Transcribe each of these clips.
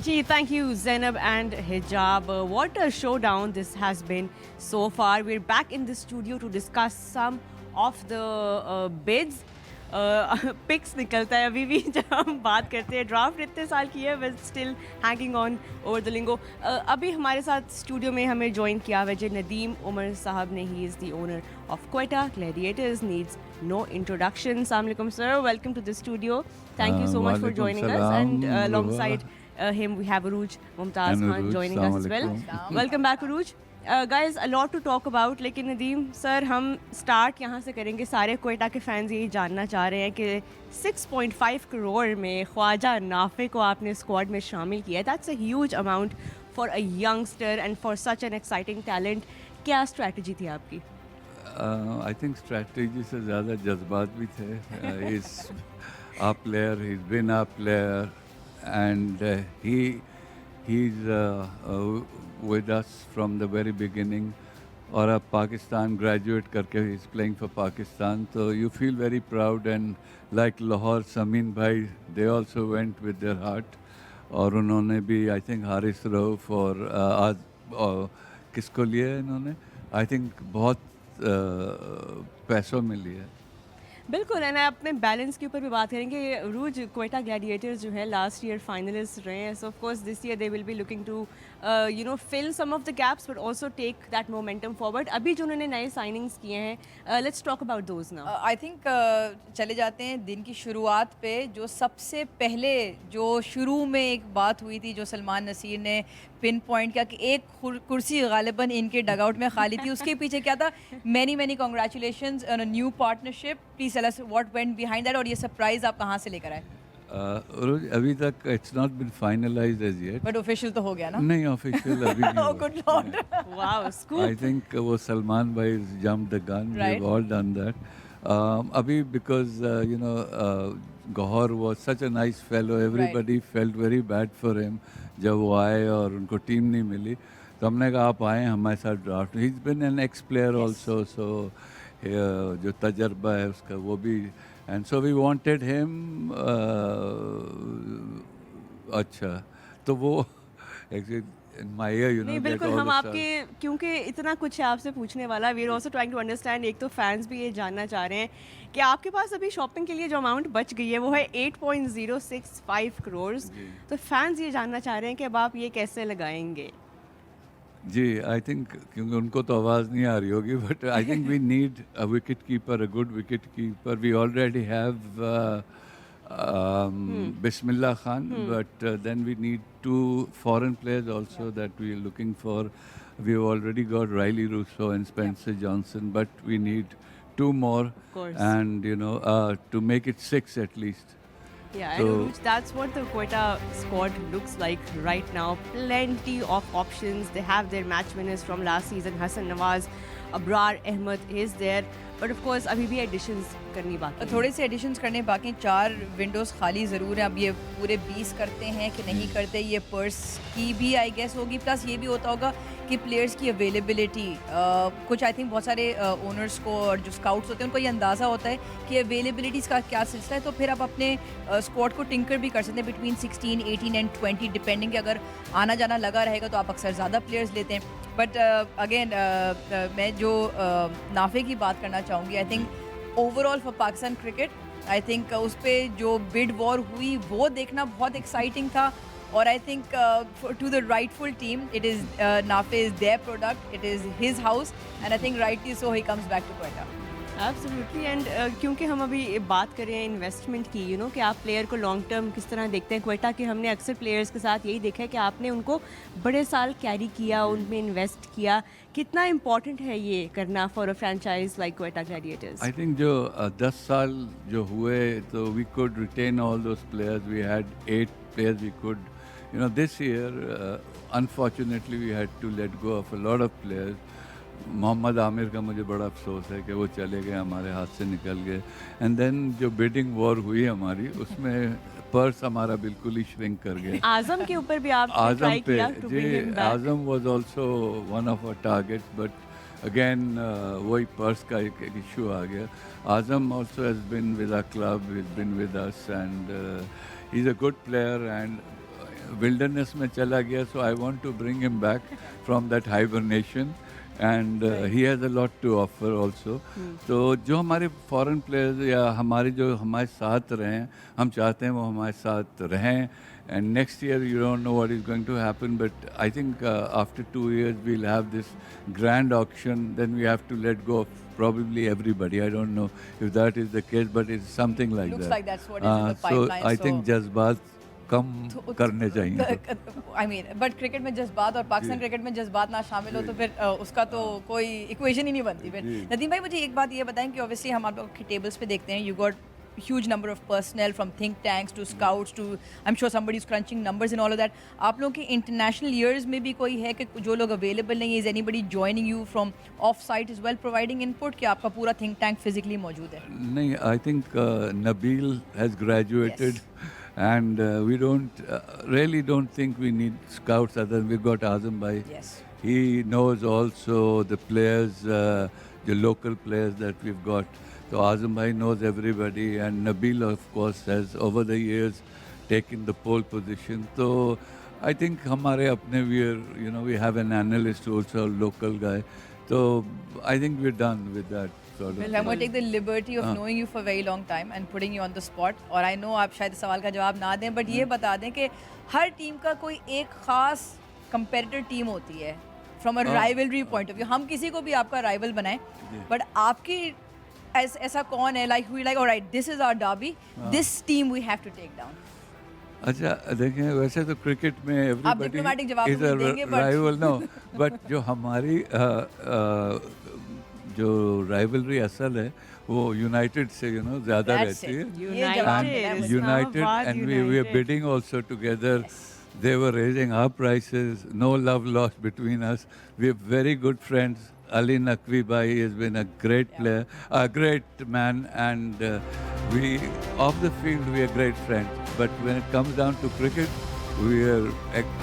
Gee, thank you, Zainab and Hijab. What a showdown this has been so far. We're back in the studio to discuss some of the bids. Picks निकलता है अभी भी जब हम बात करते हैं ड्राफ्ट इतने साल की है but still hanging on over the lingo अभी हमारे साथ स्टूडियो में हमें ज्वाइन किया हुआ है नदीम उमर साहब ने he is the owner of Quetta Gladiators needs no introduction. Assalamu alaikum, sir. Welcome to the studio. Thank you so much for Walaikum joining us. salam, And Ruha. alongside him, we have Aruj Mumtaz And Khan Aruj, joining us as well. Assalamu Welcome back, Aruj. Guys, a lot to talk about. लेकिन Nadeem sir हम start यहाँ से करेंगे. सारे कोयटा के fans यही जानना चाह रहे हैं कि 6.5 करोड़ में ख्वाजा नाफे को आपने स्क्वाड में शामिल किया. That's a huge amount for a youngster and for such an exciting talent. क्या स्ट्रैटेजी थी आपकी? आई थिंक स्ट्रैटेजी से ज़्यादा जज्बात भी थे. Is a player, he is been a player and he is with us from the very beginning. और अब पाकिस्तान ग्रेजुएट करके he is playing for Pakistan, तो you feel very proud. And like Lahore Sameen भाई, they also went with their heart. और उन्होंने भी I think Haris Rauf और आज किसको लिए इन्होंने, आई थिंक बहुत पैसों में लिया. बिल्कुल. एंड अपने बैलेंस के ऊपर भी बात करेंगे. रूज क्वेटा ग्लैडिएटर्स जो है लास्ट ईयर फाइनलिस्ट रहे हैं. So of course this year they will be looking to fill some of the gaps but also take that momentum forward. अभी जो उन्होंने नए साइनिंग्स किए हैं, let's talk about those now. I think चले जाते हैं दिन की शुरुआत पे. जो सबसे पहले जो शुरू में एक बात हुई थी, जो सलमान नसीर ने पिन पॉइंट किया कि एक कुर्सी गालिबन इनके डगआउट में खाली थी, उसके पीछे क्या था? Many many congratulations on a new partnership. Please tell us what went behind that, और ये सरप्राइज आप कहाँ से लेकर आए? अभी तक it's not been finalised as yet. But official तो हो गया ना? नहीं, ऑफिशियल अभी नहीं ओह हुआ. Good Lord. Wow, scoop. I think वो सलमान भाई jump the gun. We have all done that. अभी because you know Gauhar was such a nice fellow. Everybody felt very bad for him जब वो आए और उनको टीम नहीं मिली. तो हमने कहा आप आए हमारे साथ draft. He is been an ex player also, so जो तजर्बा है उसका वो भी. And so we wanted him. अच्छा, तो वो माय ईयर यू नो. नहीं बिल्कुल. हम आपके क्योंकि इतना कुछ है आपसे पूछने वाला. We are also trying to understand. एक तो फैंस भी ये जानना चाह रहे हैं कि आपके पास अभी शॉपिंग के लिए जो अमाउंट बच गई है वो है 8.065 करोड़. तो फैंस ये जानना चाह रहे हैं कि अब आप ये कैसे लगाएंगे? जी, आई थिंक क्योंकि उनको तो आवाज़ नहीं आ रही होगी, but I think we need a wicket keeper, a good wicket keeper. We already have Bismillah Khan, but then we need two foreign players also that we are looking for. We've already got Riley Russo and Spencer Johnson, but we need two more. Of course. And to make it 6 at least. Yeah, So- and that's what the Quetta squad looks like right now. Plenty of options. They have their match winners from last season. Hassan Nawaz, Abrar Ahmed is there. But of course, अभी भी additions करनी बाकी है. थोड़े से editions करने बाकी. 4 Windows खाली ज़रूर हैं. अब ये पूरे 20 करते हैं कि नहीं करते, ये पर्स की भी आई गेस होगी. प्लस ये भी होता होगा कि प्लेयर्स की अवेलेबिलिटी, कुछ आई थिंक बहुत सारे ओनर्स को और जो स्काउट्स होते हैं उनको ये अंदाज़ा होता है कि अवेलेबिलिटीज़ का क्या सिलसिला है. तो फिर आप अपने स्क्वाड को टिंकर भी कर सकते हैं बिटवीन 16, 18 एंड 20 डिपेंडिंग. कि अगर आना जाना लगा रहेगा तो आप अक्सर ज़्यादा प्लेयर्स लेते हैं. बट अगेन मैं जो नाफे की बात करना चाहूँगी. I think overall for Pakistan cricket, I think उस पर जो बिड वॉर हुई वो देखना बहुत एक्साइटिंग था. और I think to the rightful team, it is Nafay is their product, it is his house, and I think rightly so he comes back to Quetta. Absolutely. And क्योंकि हम अभी बात कर रहे हैं इन्वेस्टमेंट की, कि आप प्लेयर को लॉन्ग टर्म किस तरह देखते हैं. क्वेटा के हमने अक्सर प्लेयर्स के साथ यही देखा है कि आपने उनको बड़े साल कैरी किया, उनमें इन्वेस्ट किया. कितना इम्पोर्टेंट है ये करना for a franchise like Quetta Gladiators? I think जो 10 साल जो हुए तो we could retain all those players. We had 8 players we could, this year unfortunately we had to let go of a lot of players. Mohammad Amir का मुझे बड़ा अफसोस है कि वो चले गए, हमारे हाथ से निकल गए. एंड देन जो बिडिंग वॉर हुई हमारी, उसमें पर्स हमारा बिल्कुल ही श्रिंक कर गया. आजम के ऊपर भी आप आजम ट्राई पे किया to जी, bring him back? Azam was also one of our targets, but again वही पर्स का एक इशू आ गया. Azam also has been with our club, he has been with us, and he is a good player. And wilderness में चला गया, so I want to bring him back from that hibernation. And he has a lot to offer also. तो जो हमारे foreign players या हमारे जो हमारे साथ रहें, हम चाहते हैं वो हमारे साथ रहें. And next year you don't know what is going to happen, but I think after 2 years we'll have this grand auction. Then we have to let go of probably everybody. I don't know if that is the case, but it's something like Looks that. like that's what is in the pipeline. So I think जज्बात कम करने चाहिए. I mean but cricket में जज्बात और Pakistan cricket में जज्बात ना शामिल हो तो फिर उसका तो कोई इक्वेशन ही नहीं बनती फिर. नदीम भाई, मुझे एक बात ये बताएं कि ऑब्वियसली हम आप लोग के टेबल्स पे देखते हैं, you got huge number of personnel from think tanks to scouts to I'm sure somebody's crunching numbers and all of that. आप लोगों के international years में भी कोई है कि जो लोग available नहीं है, is anybody joining you from off site as well providing input, कि आपका पूरा think tank physically मौजूद है? नहीं, I think Nabil has graduated. Yes. And we really don't think we need scouts other than we've got Azam Bhai. Yes. He knows also the players, the local players that we've got. So Azam Bhai knows everybody, and Nabil of course has over the years taken the pole position. So I think हमारे अपने we have an analyst also, a local guy. So I think we're done with that. Well, I'm going to take the liberty of knowing you for a very long time and putting you on the spot. और I know आप शायद इस सवाल का जवाब ना दें, but ये बता दें कि हर टीम का कोई एक खास competitor टीम होती है from a rivalry point of view. हम किसी को भी आपका rival बनाएं, but आपकी ऐसा कौन है like we like, all right, this is our derby, this team we have to take down. अच्छा देखें, वैसे तो क्रिकेट में everybody diplomatic जवाब is a देंगे, but- rival, no, but जो हमारी जो राइवलरी असल है वो यूनाइटेड से ज़्यादा That's रहती है. it. ये जवाब मिला मुझे. United, and we were bidding also together. They were raising our prices. No love lost between us. We are very good friends. Ali Naqvi Bhai has been a great player, a great man, and we off the field we are great friends. But when it comes down to cricket, we are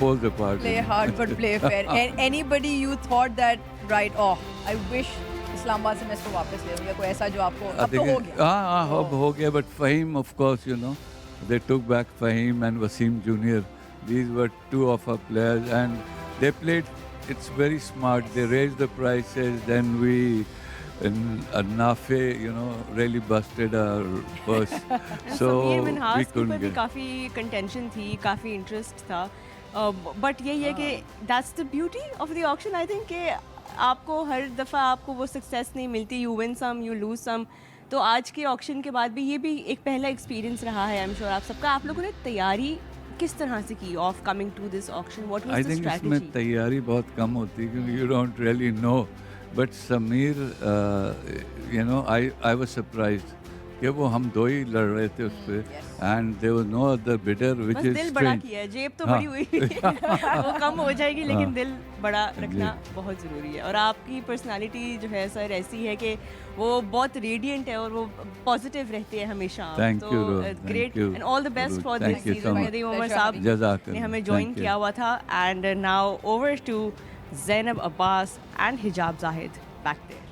poles apart. Play hard but play fair. And anybody you thought that right, oh, I wish Islamabad से मैं इसको वापस ले लूँ, या कोई ऐसा जो आपको अब तो हो गया? हाँ, अब हो गया. But Fahim, of course, they took back Fahim and Wasim Junior. These were two of our players, and they played. It's very smart. They raised the prices. Then we, Nafe, really busted our purse. So Sameer we Minhas के ऊपर couldn't भी get. काफ़ी contention थी, काफ़ी interest था, but यही है कि that's the beauty of the auction. I think कि आपको हर दफ़ा आपको वो सक्सेस नहीं मिलती, you win some you lose some. तो आज के ऑक्शन के बाद भी ये भी एक पहला एक्सपीरियंस रहा है, आई एम श्योर आप सबका. आप लोगों ने तैयारी किस तरह से की of coming to this auction? What I was the think इसमें स्ट्रेटजी? तैयारी बहुत कम होती है क्योंकि you don't really know. But Sameer, I was surprised कि वो हम दो ही लड़ रहे थे उस पे, and there was no other bidder, which बस is दिल बड़ा strange. किया है, जेब तो हाँ. बड़ी हुई वो कम हो जाएगी, लेकिन हाँ. दिल बड़ा रखना बहुत ज़रूरी है. और आपकी पर्सनालिटी जो है सर ऐसी है कि वो बहुत रेडिएंट है और वो पॉजिटिव रहते हैं हमेशा. Thank तो you, Ro. Thank great you, and all the best Ro. For Thank this you so season. much. Nadeem Omar साहब जज़ाकल्लाह. ने हमें ज्वाइन Thank you. किया हुआ था. And now over to Zainab Abbas and Hijab Zahid back there.